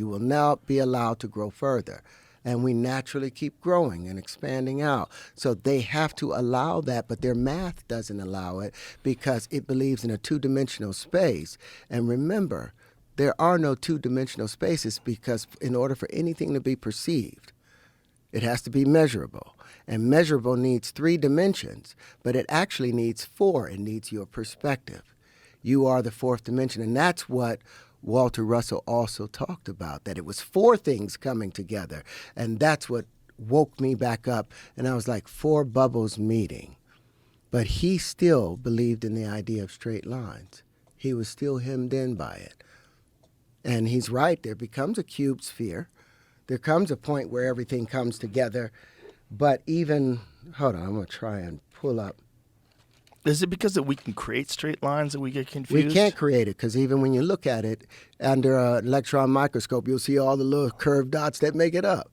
You will now be allowed to grow further. And we naturally keep growing and expanding out. So they have to allow that, but their math doesn't allow it because it believes in a two-dimensional space. And remember, there are no two-dimensional spaces because in order for anything to be perceived, it has to be measurable. And measurable needs 3 dimensions, but it actually needs 4. It needs your perspective. You are the 4th dimension, and that's what Walter Russell also talked about, that it was 4 things coming together. And that's what woke me back up. And I was like, 4 bubbles meeting. But he still believed in the idea of straight lines. He was still hemmed in by it. And he's right. There becomes a cube sphere. There comes a point where everything comes together. But even, hold on, I'm going to try and pull up. Is it because that we can create straight lines that we get confused? We can't create it because even when you look at it under an electron microscope, you'll see all the little curved dots that make it up.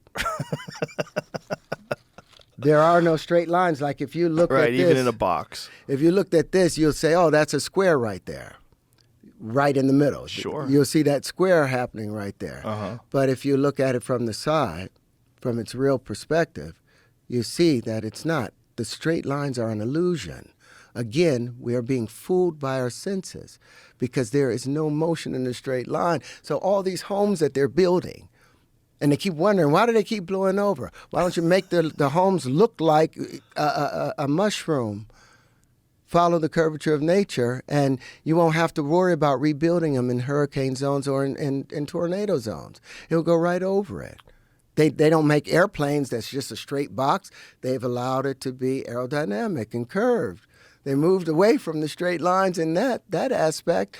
There are no straight lines. Like if you look at this. Right, even in a box. If you looked at this, you'll say, oh, that's a square right there. Right in the middle. Sure. You'll see that square happening right there. Uh-huh. But if you look at it from the side, from its real perspective, you see that it's not. The straight lines are an illusion. Again, we are being fooled by our senses because there is no motion in the straight line. So all these homes that they're building, and they keep wondering, why do they keep blowing over? Why don't you make the homes look like a mushroom? Follow the curvature of nature, and you won't have to worry about rebuilding them in hurricane zones or in tornado zones. It'll go right over it. They don't make airplanes that's just a straight box. They've allowed it to be aerodynamic and curved. They moved away from the straight lines in that aspect,